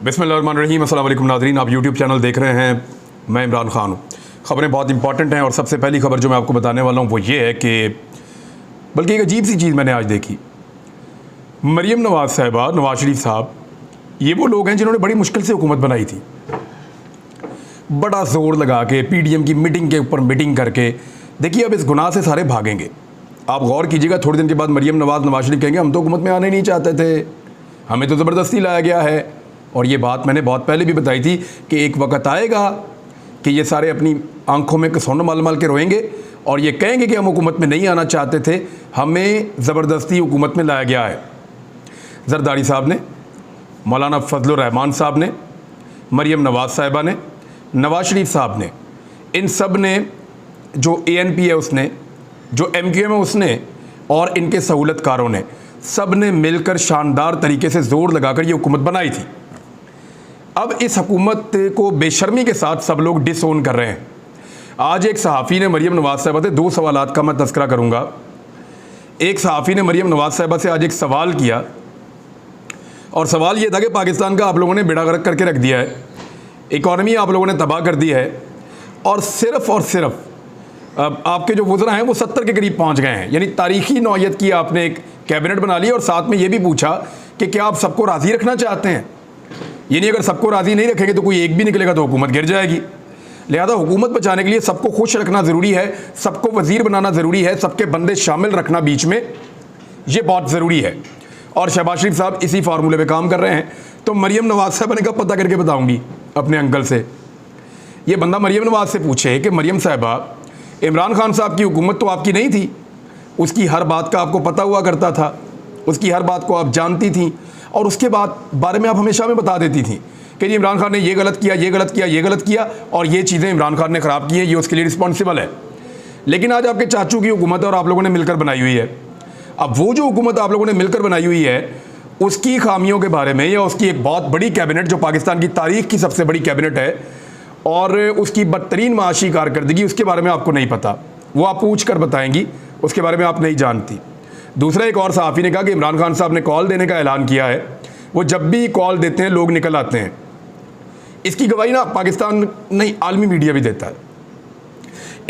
बिस्मिल्लाहिर्रहमानिर्रहीम। अस्सलाम वालेकुम नाज़रीन, आप यूट्यूब चैनल देख रहे हैं। मैं इमरान खान हूँ। ख़बरें बहुत इंपॉर्टेंट हैं और सबसे पहली खबर जो मैं आपको बताने वाला हूँ वो ये है कि बल्कि एक अजीब सी चीज़ मैंने आज देखी। मरीम नवाज़ साहिबा, नवाज शरीफ साहब, ये वो लोग हैं जिन्होंने बड़ी मुश्किल से हुकूमत बनाई थी। बड़ा ज़ोर लगा के PDM की मीटिंग के ऊपर मीटिंग करके, देखिए अब इस गुनाह से सारे भागेंगे। आप गौर कीजिएगा, थोड़े दिन के बाद मरीम नवाज शरीफ कहेंगे हम तो हुकूमत में आने नहीं चाहते थे, हमें तो ज़बरदस्ती लाया गया है। और ये बात मैंने बहुत पहले भी बताई थी कि एक वक्त आएगा कि ये सारे अपनी आंखों में कसौन मल मल के रोएंगे और ये कहेंगे कि हम हुकूमत में नहीं आना चाहते थे, हमें ज़बरदस्ती हुकूमत में लाया गया है। जरदारी साहब ने, मौलाना फजलुर रहमान साहब ने, मरीम नवाज साहिबा ने, नवाज शरीफ साहब ने, इन सब ने, जो ANP है उसने, जो MQM है उसने, और इनके सहूलतकारों ने, सब ने मिलकर शानदार तरीके से ज़ोर लगाकर ये हुकूमत बनाई थी। अब इस हुकूमत को बेशर्मी के साथ सब लोग डिसओन कर रहे हैं। आज एक सहाफ़ी ने मरीम नवाज साहिबा से दो सवालात का मैं तज़किरा करूँगा। एक सहाफ़ी ने मरीम नवाज साहिबा से आज एक सवाल किया और सवाल ये था कि पाकिस्तान का आप लोगों ने बेड़ा गर्क करके रख दिया है, इकॉनमी आप लोगों ने तबाह कर दी है और सिर्फ़ आपके जो वज़रा हैं वो 70 के करीब पहुँच गए हैं। यानी तारीख़ी नौयत की आपने एक कैबिनेट बना ली और साथ में ये भी पूछा कि क्या आप सबको राज़ी रखना चाहते हैं। यानी अगर सबको राज़ी नहीं रखेंगे तो कोई एक भी निकलेगा तो हुकूमत गिर जाएगी। लिहाजा हुकूमत बचाने के लिए सबको खुश रखना ज़रूरी है, सबको वज़ीर बनाना ज़रूरी है, सबके बंदे शामिल रखना बीच में, ये बहुत ज़रूरी है। और शहबाज शरीफ साहब इसी फार्मूले पे काम कर रहे हैं। तो मरीम नवाज साहब ने कहा पता करके बताऊँगी अपने अंकल से। ये बंदा मरीम नवाज से पूछे कि मरीम साहिबा, इमरान खान साहब की हुकूमत तो आपकी नहीं थी, उसकी हर बात का आपको पता हुआ करता था, उसकी हर बात को आप जानती थी और उसके बारे में आप हमेशा में बता देती थी कि जी इमरान खान ने ये गलत किया, ये गलत किया, ये गलत किया और ये चीज़ें इमरान खान ने ख़राब की हैं, ये उसके लिए रिस्पॉन्सिबल है। लेकिन आज आपके चाचू की हुकूमत है और आप लोगों ने मिलकर बनाई हुई है। अब वो जो हुकूमत आप लोगों ने मिलकर बनाई हुई है उसकी खामियों के बारे में, या उसकी एक बहुत बड़ी कैबिनेट जो पाकिस्तान की तारीख़ की सबसे बड़ी कैबिनेट है और उसकी बदतरीन माशी कारकर्दगी, उसके बारे में आपको नहीं पता, वो आप पूछ कर बताएंगी, उसके बारे में आप नहीं जानती। दूसरा एक और सहाफ़ी ने कहा कि इमरान खान साहब ने कॉल देने का ऐलान किया है, वो जब भी कॉल देते हैं लोग निकल आते हैं। इसकी गवाही ना पाकिस्तान नहीं, आलमी मीडिया भी देता है।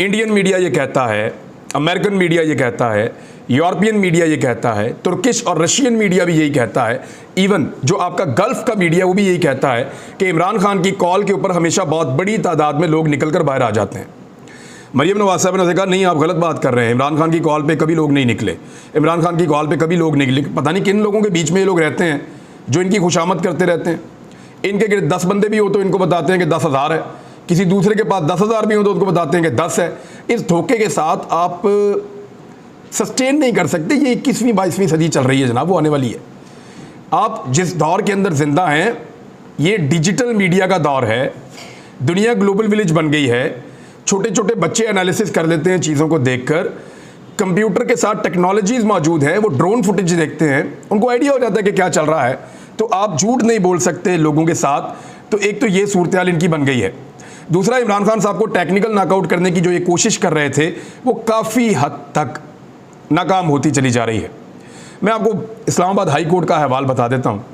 इंडियन मीडिया ये कहता है, अमेरिकन मीडिया ये कहता है, यूरोपियन मीडिया ये कहता है, तुर्किश और रशियन मीडिया भी यही कहता है, इवन जो आपका गल्फ़ का मीडिया वो भी यही कहता है कि इमरान खान की कॉल के ऊपर हमेशा बहुत बड़ी तादाद में लोग निकल कर बाहर आ जाते हैं। मरीम नवाज साहब ने कहा नहीं, आप गलत बात कर रहे हैं, इमरान खान की कॉल पे कभी लोग नहीं निकले, इमरान खान की कॉल पे कभी लोग नहीं निकले। पता नहीं किन लोगों के बीच में ये लोग रहते हैं जो इनकी खुशामद करते रहते हैं। इनके 10 बंदे भी हो तो इनको बताते हैं कि 10,000 है, किसी दूसरे के पास 10,000 भी हो तो उनको बताते हैं कि 10 है। इस धोखे के साथ आप सस्टेन नहीं कर सकते। ये 21वीं 22वीं सदी चल रही है जनाब, वो आने वाली है। आप जिस दौर के अंदर जिंदा हैं, ये डिजिटल मीडिया का दौर है, दुनिया ग्लोबल विलेज बन गई है। छोटे छोटे बच्चे एनालिसिस कर लेते हैं चीज़ों को देखकर, कंप्यूटर के साथ टेक्नोलॉजीज़ मौजूद है, वो ड्रोन फुटेज देखते हैं, उनको आइडिया हो जाता है कि क्या चल रहा है। तो आप झूठ नहीं बोल सकते लोगों के साथ। तो एक तो ये सूरत हाल इनकी बन गई है। दूसरा, इमरान खान साहब को टेक्निकल नॉकआउट करने की जो ये कोशिश कर रहे थे वो काफ़ी हद तक नाकाम होती चली जा रही है। मैं आपको इस्लामाबाद हाई कोर्ट का अहवाल बता देता हूँ।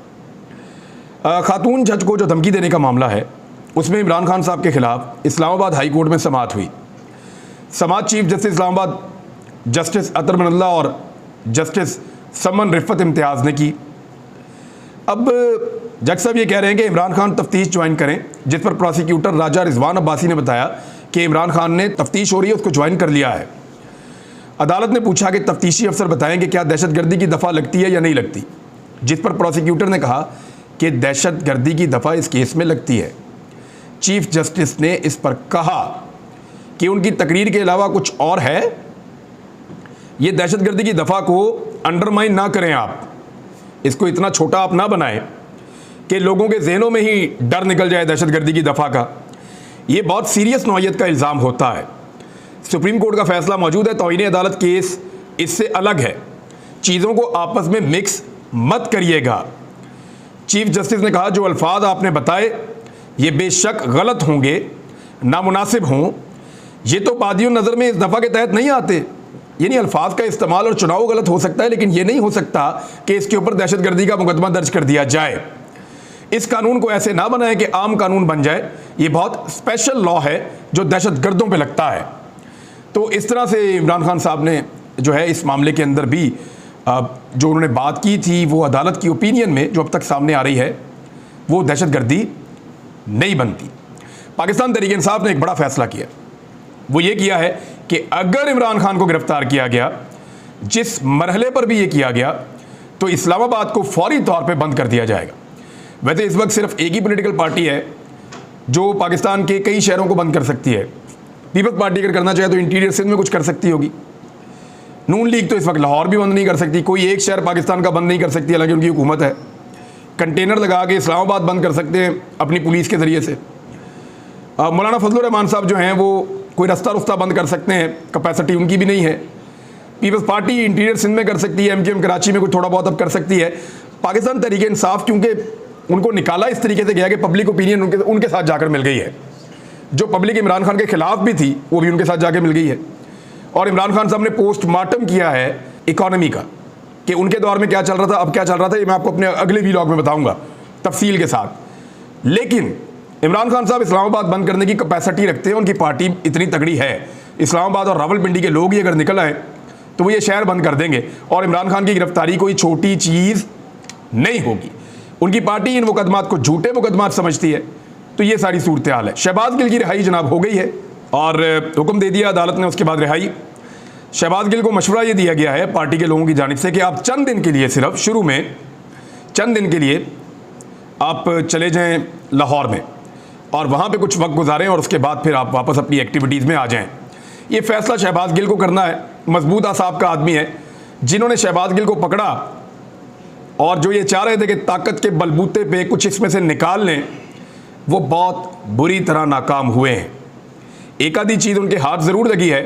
खातून जज को जो धमकी देने का मामला है उसमें इमरान खान साहब के ख़िलाफ़ इस्लामाबाद हाई कोर्ट में समाअत हुई। समाअत चीफ जस्टिस इस्लामाबाद जस्टिस अतर मनल्ला और जस्टिस समन रिफ़त इम्तियाज़ ने की। अब जज साहब ये कह रहे हैं कि इमरान खान तफ्तीश ज्वाइन करें, जिस पर प्रोसिक्यूटर राजा रिजवान अब्बासी ने बताया कि इमरान खान ने तफ्तीश हो रही है, उसको ज्वाइन कर लिया है। अदालत ने पूछा कि तफ्तीशी अफसर बताएं कि क्या दहशतगर्दी की दफ़ा लगती है या नहीं लगती, जिस पर प्रोसिक्यूटर ने कहा कि दहशतगर्दी की दफ़ा इस केस में लगती है। चीफ जस्टिस ने इस पर कहा कि उनकी तकरीर के अलावा कुछ और है, ये दहशतगर्दी की दफ़ा को अंडरमाइन ना करें, आप इसको इतना छोटा आप ना बनाएं कि लोगों के जहनों में ही डर निकल जाए दहशतगर्दी की दफ़ा का। ये बहुत सीरियस नौयत का इल्ज़ाम होता है। सुप्रीम कोर्ट का फैसला मौजूद है, तौहीन अदालत केस इससे अलग है, चीज़ों को आपस में मिक्स मत करिएगा। चीफ जस्टिस ने कहा जो अल्फाज आपने बताए ये बेशक गलत होंगे, नामुनासिब हों, ये तो बादियों नज़र में इस दफ़ा के तहत नहीं आते। यानी अल्फाज का इस्तेमाल और चुनाव गलत हो सकता है, लेकिन ये नहीं हो सकता कि इसके ऊपर दहशतगर्दी का मुकदमा दर्ज कर दिया जाए। इस कानून को ऐसे ना बनाएं कि आम कानून बन जाए। ये बहुत स्पेशल लॉ है जो दहशतगर्दों पे लगता है। तो इस तरह से इमरान खान साहब ने जो है इस मामले के अंदर भी जो उन्होंने बात की थी वो अदालत की ओपिनियन में जो अब तक सामने आ रही है वो दहशतगर्दी नहीं बनती। पाकिस्तान तहरीक इंसाफ ने एक बड़ा फैसला किया, वो ये किया है कि अगर इमरान खान को गिरफ्तार किया गया, जिस मरहले पर भी ये किया गया, तो इस्लामाबाद को फौरी तौर पे बंद कर दिया जाएगा। वैसे इस वक्त सिर्फ एक ही पॉलिटिकल पार्टी है जो पाकिस्तान के कई शहरों को बंद कर सकती है। पीपल्स पार्टी अगर करना चाहे तो इंटीरियर सिंध में कुछ कर सकती होगी। नून लीग तो इस वक्त लाहौर भी बंद नहीं कर सकती, कोई एक शहर पाकिस्तान का बंद नहीं कर सकती, हालांकि उनकी हुकूमत है। कंटेनर लगा के इस्लामाबाद बंद कर सकते हैं अपनी पुलिस के ज़रिए से। मौलाना फजलुर रहमान साहब जो हैं वो कोई रास्ता रुस्ता बंद कर सकते हैं, कैपेसिटी उनकी भी नहीं है। पीपल्स पार्टी इंटीरियर सिंध में कर सकती है, एमजीएम कराची में कुछ थोड़ा बहुत अब कर सकती है। पाकिस्तान तहरीक इंसाफ क्योंकि उनको निकाला इस तरीके से गया कि पब्लिक ओपिनियन उनके साथ जाकर मिल गई है। जो पब्लिक इमरान खान के खिलाफ भी थी वो भी उनके साथ जाकर मिल गई है। और इमरान खान साहब ने पोस्टमार्टम किया है इकॉनमी का कि उनके दौर में क्या चल रहा था, अब क्या चल रहा था, ये मैं आपको अपने अगले व्लॉग में बताऊंगा तफसील के साथ। लेकिन इमरान खान साहब इस्लामाबाद बंद करने की कैपेसिटी रखते हैं, उनकी पार्टी इतनी तगड़ी है। इस्लामाबाद और रावलपिंडी के लोग ही अगर निकल आए तो वो ये शहर बंद कर देंगे और इमरान खान की गिरफ्तारी कोई छोटी चीज़ नहीं होगी। उनकी पार्टी इन मुकदमात को झूठे मुकदमात समझती है। तो ये सारी सूरत हाल है। शहबाज गिल की रिहाई जनाब हो गई है और हुक्म दे दिया अदालत ने उसके बाद रिहाई। शहबाज गिल को मशवरा ये दिया गया है पार्टी के लोगों की जानिब से कि आप चंद दिन के लिए, सिर्फ शुरू में चंद दिन के लिए आप चले जाएं लाहौर में और वहाँ पे कुछ वक्त गुजारें और उसके बाद फिर आप वापस अपनी एक्टिविटीज़ में आ जाएं। ये फैसला शहबाज गिल को करना है। मजबूत आसाब का आदमी है। जिन्होंने शहबाज गिल को पकड़ा और जो ये चाह रहे थे कि ताकत के बलबूते पे कुछ इसमें से निकाल लें, वो बहुत बुरी तरह नाकाम हुए हैं। एक आधी चीज़ उनके हाथ ज़रूर लगी है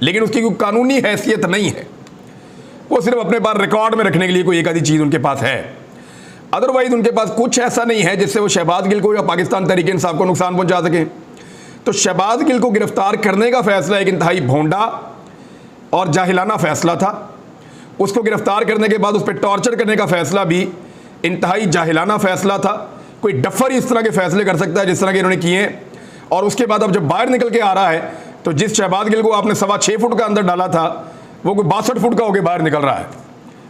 लेकिन उसकी कोई कानूनी हैसियत नहीं है। वो सिर्फ अपने पास रिकॉर्ड में रखने के लिए कोई एक आधी चीज़ उनके पास है। अदरवाइज उनके पास कुछ ऐसा नहीं है जिससे वो शहबाज गिल को या पाकिस्तान तहरीक इंसाफ को नुकसान पहुंचा सकें। तो शहबाज गिल को गिरफ्तार करने का फैसला एक इंतहाई भोंडा और जाहिलाना फैसला था। उसको गिरफ्तार करने के बाद उस पर टॉर्चर करने का फैसला भी इंतहाई जाहिलाना फैसला था। कोई डफर इस तरह के फैसले कर सकता है जिस तरह के इन्होंने किए हैं। और उसके बाद अब जब बाहर निकल के आ रहा है तो जिस शहबाज गिल को आपने 6.25 फुट का अंदर डाला था वो कोई 62 फुट का होकर बाहर निकल रहा है।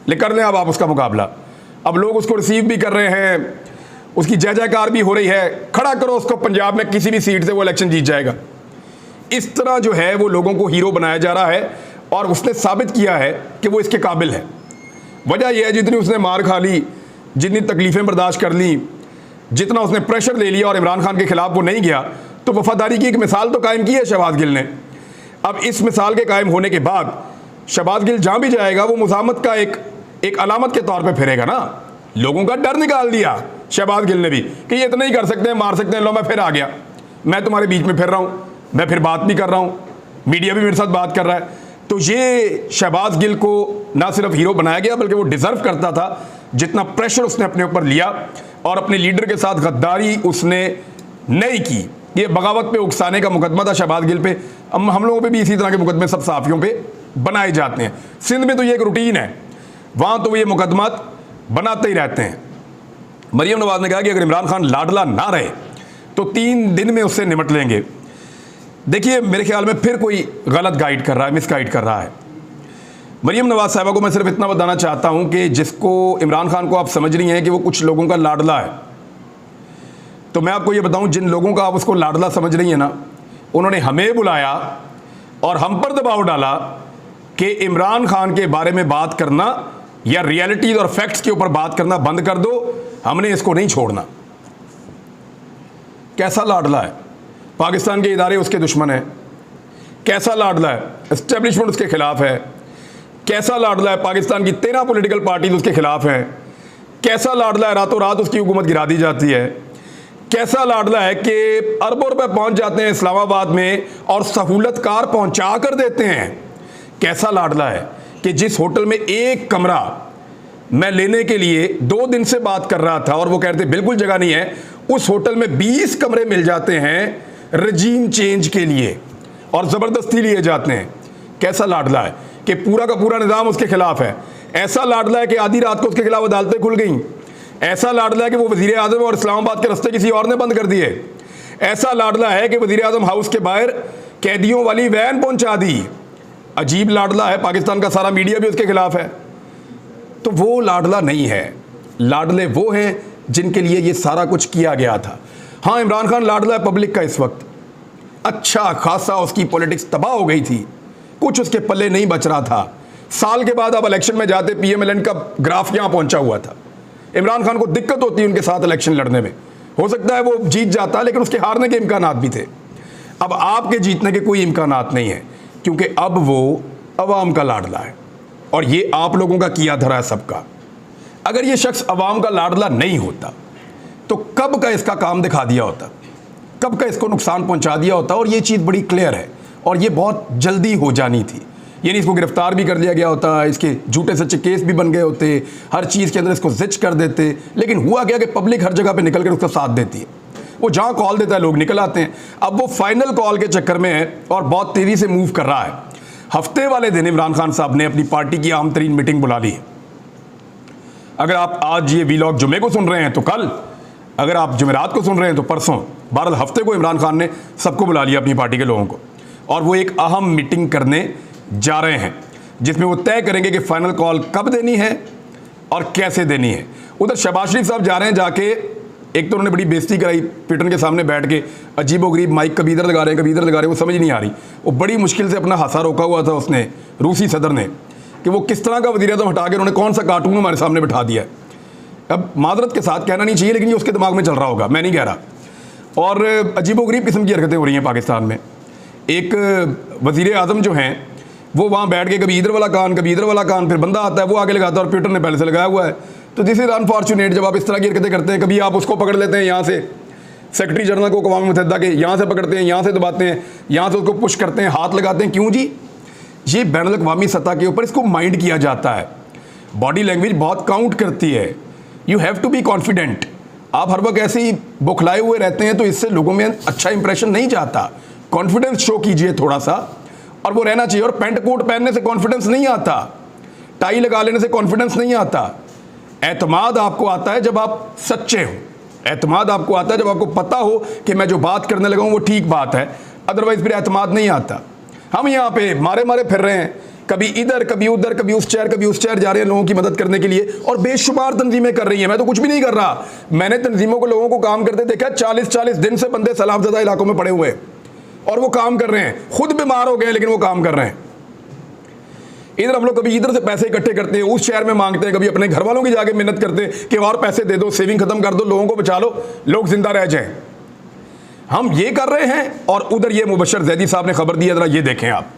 ले कर लें अब आप उसका मुकाबला। अब लोग उसको रिसीव भी कर रहे हैं, उसकी जय जयकार भी हो रही है। खड़ा करो उसको पंजाब में किसी भी सीट से, वो इलेक्शन जीत जाएगा। इस तरह जो है वो लोगों को हीरो बनाया जा रहा है और उसने साबित किया है कि वो इसके काबिल है। वजह यह है जितनी उसने मार खा ली, जितनी तकलीफ़ें बर्दाश्त कर ली, जितना उसने प्रेशर ले लिया और इमरान खान के खिलाफ वो नहीं गया, तो वफादारी की एक मिसाल तो कायम की है शहबाज गिल ने। अब इस मिसाल के कायम होने के बाद शहबाज गिल जहाँ भी जाएगा वो मुज़ाहमत का एक अलामत के तौर पे फिरेगा ना। लोगों का डर निकाल दिया शहबाज गिल ने भी कि ये इतना ही कर सकते हैं, मार सकते हैं। लो मैं फिर आ गया, मैं तुम्हारे बीच में फिर रहा हूँ, मैं फिर बात भी कर रहा हूँ, मीडिया भी मेरे साथ बात कर रहा है। तो ये शहबाज गिल को ना सिर्फ हीरो बनाया गया बल्कि वो डिज़र्व करता था जितना प्रेशर उसने अपने ऊपर लिया और अपने लीडर के साथ गद्दारी उसने नहीं की। ये बगावत पे उकसाने का मुकदमा था शहबाज गिल पे। हम लोगों पे भी इसी तरह के मुकदमे सब साफियों पे बनाए जाते हैं। सिंध में तो ये एक रूटीन है, वहाँ तो ये मुकदमा बनाते ही रहते हैं। मरियम नवाज ने कहा कि अगर इमरान खान लाडला ना रहे तो 3 दिन में उससे निपट लेंगे। देखिए मेरे ख्याल में फिर कोई गलत गाइड कर रहा है, मिस गाइड कर रहा है। मरियम नवाज साहिबा को मैं सिर्फ इतना बताना चाहता हूँ कि जिसको इमरान खान को आप समझ रही हैं कि वो कुछ लोगों का लाडला है, तो मैं आपको ये बताऊँ जिन लोगों का आप उसको लाडला समझ रही हैं ना, उन्होंने हमें बुलाया और हम पर दबाव डाला कि इमरान खान के बारे में बात करना या रियलिटीज और फैक्ट्स के ऊपर बात करना बंद कर दो, हमने इसको नहीं छोड़ना। कैसा लाडला है? पाकिस्तान के इदारे उसके दुश्मन हैं। कैसा लाडला है? एस्टेब्लिशमेंट उसके खिलाफ है। कैसा लाडला है? पाकिस्तान की 13 पॉलिटिकल पार्टीज उसके खिलाफ हैं। कैसा लाडला है? रातों रात उसकी हुकूमत गिरा दी जाती है। कैसा लाडला है कि अरबों रुपए पहुंच जाते हैं इस्लामाबाद में और सहूलत कार पहुंचा कर देते हैं। कैसा लाडला है कि जिस होटल में एक कमरा मैं लेने के लिए 2 दिन से बात कर रहा था और वो कह रहे थे बिल्कुल जगह नहीं है, उस होटल में 20 कमरे मिल जाते हैं रजीम चेंज के लिए और ज़बरदस्ती लिए जाते हैं। कैसा लाडला है कि पूरा का पूरा निज़ाम उसके खिलाफ है। ऐसा लाडला है कि आधी रात को उसके खिलाफ अदालतें खुल गई। ऐसा लाडला है कि वो वजीर आजम और इस्लामाबाद के रास्ते किसी और ने बंद कर दिए। ऐसा लाडला है कि वजीर आजम हाउस के बाहर कैदियों वाली वैन पहुंचा दी। अजीब लाडला है, पाकिस्तान का सारा मीडिया भी उसके खिलाफ है। तो वो लाडला नहीं है, लाडले वो हैं जिनके लिए ये सारा कुछ किया गया था। हाँ, इमरान खान लाडला है पब्लिक का इस वक्त। अच्छा खासा उसकी पॉलिटिक्स तबाह हो गई थी, कुछ उसके पल्ले नहीं बच रहा था। साल के बाद अब इलेक्शन में जाते PMLN का ग्राफ यहां पहुंचा हुआ था। इमरान खान को दिक्कत होती है उनके साथ इलेक्शन लड़ने में। हो सकता है वो जीत जाता, लेकिन उसके हारने के इम्कानात भी थे। अब आपके जीतने के कोई इम्कानात नहीं है, क्योंकि अब वो अवाम का लाडला है और ये आप लोगों का किया धरा है सबका। अगर ये शख्स अवाम का लाडला नहीं होता तो कब का इसका काम दिखा दिया होता, कब का इसको नुकसान पहुंचा दिया होता। और ये चीज़ बड़ी क्लियर है और ये बहुत जल्दी हो जानी थी। यानी इसको गिरफ्तार भी कर लिया गया होता, इसके झूठे सच्चे केस भी बन गए होते, हर चीज़ के अंदर इसको जिच कर देते। लेकिन हुआ क्या कि पब्लिक हर जगह पे निकल कर उसका साथ देती है। वो जहाँ कॉल देता है लोग निकल आते हैं। अब वो फाइनल कॉल के चक्कर में है और बहुत तेज़ी से मूव कर रहा है। हफ्ते वाले दिन इमरान खान साहब ने अपनी पार्टी की अहम तरीन मीटिंग बुला ली है। अगर आप आज ये वीलॉग जुमे को सुन रहे हैं तो कल, अगर आप जुमेरात को सुन रहे हैं तो परसों। बहरहाल हफ्ते को इमरान खान ने सबको बुला लिया अपनी पार्टी के लोगों को, और वो एक अहम मीटिंग करने जा रहे हैं जिसमें वो तय करेंगे कि फाइनल कॉल कब देनी है और कैसे देनी है। उधर शहबाज शरीफ साहब जा रहे हैं, जाके एक तो उन्होंने बड़ी बेइज्जती कराई पिटन के सामने बैठ के, अजीबोगरीब माइक कभी इधर लगा रहे हैं कभी इधर लगा रहे हैं, वो समझ नहीं आ रही। वो बड़ी मुश्किल से अपना हासा रोका हुआ था उसने, रूसी सदर ने, कि वो किस तरह का वज़ीर आज़म हटा के उन्होंने कौन सा कार्टून हमारे सामने बिठा दिया है। अब मादरत के साथ कहना नहीं चाहिए, लेकिन ये उसके दिमाग में चल रहा होगा, मैं नहीं कह रहा। और अजीबोगरीब किस्म की हरकतें हो रही हैं पाकिस्तान में। एक वज़ीर आज़म जो हैं वो वहाँ बैठ के कभी इधर वाला कान कभी इधर वाला कान, फिर बंदा आता है वो आगे लगाता है और ट्विटर ने पहले से लगाया हुआ है। तो दिस इज़ अनफॉर्चुनेट जब आप इस तरह की हरकतें करते हैं। कभी आप उसको पकड़ लेते हैं यहाँ से, सेक्रेटरी जनरल को अक़वाम मुत्तहिदा के, यहाँ से पकड़ते हैं, यहाँ से दबाते हैं, यहाँ से उसको पुश करते हैं, हाथ लगाते हैं। क्यों जी? ये बैनुल अक़वामी सतह के ऊपर इसको माइंड किया जाता है। बॉडी लैंग्वेज बहुत काउंट करती है। You have to be confident. आप हर वक्त ऐसे ही बौखलाए हुए रहते हैं तो इससे लोगों में अच्छा इंप्रेशन नहीं जाता। कॉन्फिडेंस शो कीजिए थोड़ा सा, और वो रहना चाहिए। और पैंट कोट पहनने से कॉन्फिडेंस नहीं आता, टाई लगा लेने से कॉन्फिडेंस नहीं आता। एतमाद आपको आता है जब आप सच्चे हो, एतमाद आपको आता है जब आपको पता हो कि मैं जो बात करने लगा हूँ वो ठीक बात है, अदरवाइज फिर एतमाद नहीं आता। हम यहाँ पे मारे मारे फिर रहे हैं, कभी इधर कभी उधर, कभी उस शहर कभी उस शहर जा रहे हैं लोगों की मदद करने के लिए, और बेशुमार तंजीमें कर रही हैं। मैं तो कुछ भी नहीं कर रहा, मैंने तंजीमों को लोगों को काम करते देखा। 40-40 दिन से बंदे सैलाबज़दा इलाकों में पड़े हुए और वो काम कर रहे हैं, खुद बीमार हो गए लेकिन वो काम कर रहे हैं। इधर हम लोग कभी इधर से पैसे इकट्ठे करते हैं, उस शहर में मांगते हैं, कभी अपने घर वालों की जाके मिन्नत करते हैं कि और पैसे दे दो, सेविंग खत्म कर दो, लोगों को बचा लो, लोग जिंदा रह जाएं। हम ये कर रहे हैं और उधर ये मुबशर जैदी साहब ने खबर दी है, जरा ये देखें आप,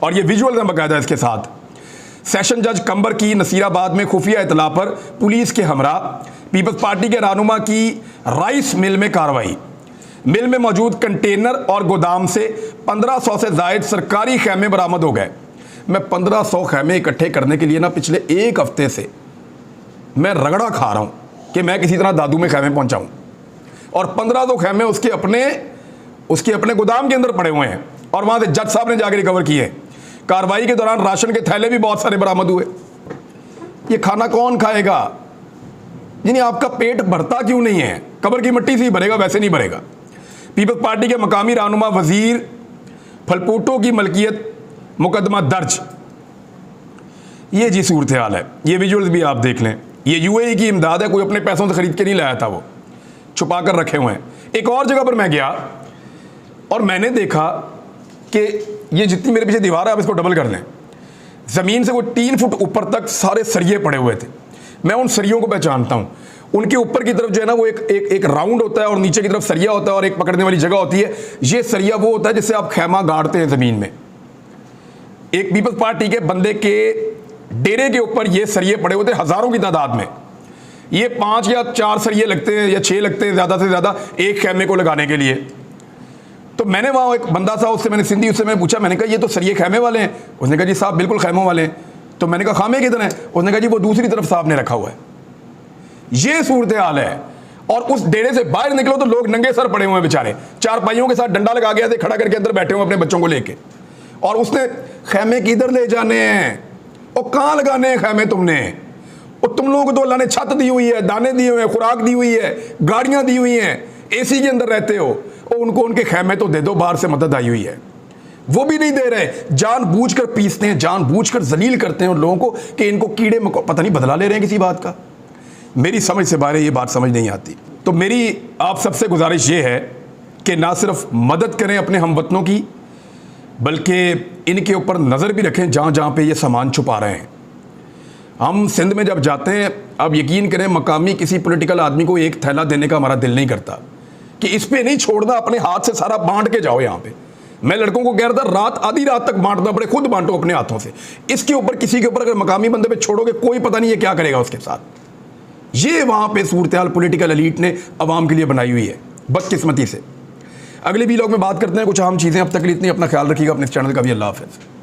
और ये विजुअल है बाकायदा इसके साथ। सेशन जज कंबर की नसीराबाद में खुफिया इतला पर पुलिस के हमरा पीपल्स पार्टी के रहनुमा की राइस मिल में कार्रवाई। मिल में मौजूद कंटेनर और गोदाम से 1500 से जायद सरकारी खैमे बरामद हो गए। मैं 1500 खैमे इकट्ठे करने के लिए ना पिछले एक हफ्ते से मैं रगड़ा खा रहा हूं कि मैं किसी तरह दादू में खैमे पहुंचाऊं, और 1500 खैमे उसके अपने गोदाम के अंदर पड़े हुए हैं और वहां से जज साहब ने जाकर रिकवर किए। कार्रवाई के दौरान राशन के थैले भी बहुत सारे बरामद हुए। ये खाना कौन खाएगा? यानी आपका पेट भरता क्यों नहीं है? कब्र की मिट्टी से ही भरेगा, वैसे नहीं भरेगा। पीपल्स पार्टी के मकामी रहनुमा वजीर फलपूटो की मलकियत मुकदमा दर्ज। ये जी सूरत हाल है। ये विजुअल्स भी आप देख लें। ये UAE की इमदाद है, कोई अपने पैसों से खरीद के नहीं लाया था, वो छुपा कर रखे हुए हैं। एक और जगह पर मैं गया और मैंने देखा कि ये जितनी मेरे पीछे दीवार है आप इसको डबल कर लें, ज़मीन से वो 3 फुट ऊपर तक सारे सरिये पड़े हुए थे। मैं उन सरियों को पहचानता हूँ। उनके ऊपर की तरफ जो है ना वो एक राउंड होता है और नीचे की तरफ सरिया होता है और एक पकड़ने वाली जगह होती है। ये सरिया वो होता है जिससे आप खैमा गाड़ते हैं ज़मीन में। एक पीपल्स पार्टी के बंदे के डेरे के ऊपर ये सरिये पड़े होते हैं हज़ारों की तादाद में। ये 5 या 4 सरिये लगते हैं या 6 लगते हैं ज़्यादा से ज़्यादा एक खैमे को लगाने के लिए। तो मैंने वहाँ एक बंदा था, उससे मैंने सिंधी उससे मैं पूछा, मैंने कहा ये तो सरिये खैमे वाले हैं। उसने कहा जी साहब बिल्कुल खैमों वाले हैं। तो मैंने कहा खामे किधर हैं? उसने कहा जी वो दूसरी तरफ साहब ने रखा हुआ है। ये सूरत हाल है। और उस डेरे से बाहर निकलो तो लोग नंगे सर पड़े हुए हैं बेचारे, 4 पाइयों के साथ डंडा लगा गया थे, खड़ा करके अंदर बैठे हुए अपने बच्चों को लेके। और उसने खैमे किधर ले जाने हैं और कहाँ लगाने हैं खैमे तुमने? और तुम लोगों को तो अल्लाह ने छत दी हुई है, दाने दिए हुए हैं, खुराक दी हुई है, गाड़ियां दी हुई हैं, एसी के अंदर रहते हो, और उनको उनके खैमे तो दे दो, बाहर से मदद आई हुई है, वो भी नहीं दे रहे। जानबूझकर पीसते हैं, जानबूझकर जलील करते हैं उन लोगों को कि इनको कीड़े पता नहीं बदला ले रहे हैं किसी बात का। मेरी समझ से बाहर ये बात समझ नहीं आती। तो मेरी आप सबसे गुजारिश ये है कि ना सिर्फ मदद करें अपने हमवतनों की, बल्कि इनके ऊपर नज़र भी रखें जहाँ जहाँ पे ये सामान छुपा रहे हैं। हम सिंध में जब जाते हैं, अब यकीन करें मकामी किसी पॉलिटिकल आदमी को एक थैला देने का हमारा दिल नहीं करता कि इस पे नहीं छोड़ना, अपने हाथ से सारा बांट के जाओ। यहाँ पे मैं लड़कों को कह रहा था, रात आधी रात तक बांटना पड़े, खुद बांटो अपने हाथों से। इसके ऊपर किसी के ऊपर अगर मकामी बंदे पे छोड़ोगे, कोई पता नहीं है क्या करेगा उसके साथ। ये वहाँ पे सूरत हाल पॉलिटिकल एलीट ने अवाम के लिए बनाई हुई है, बदकिस्मती से। अगले वीलॉग में बात करते हैं कुछ अहम चीज़ें। अब तक के लिए इतनी, अपना ख्याल रखिएगा, अपने चैनल का भी। अल्लाह हाफ़िज़।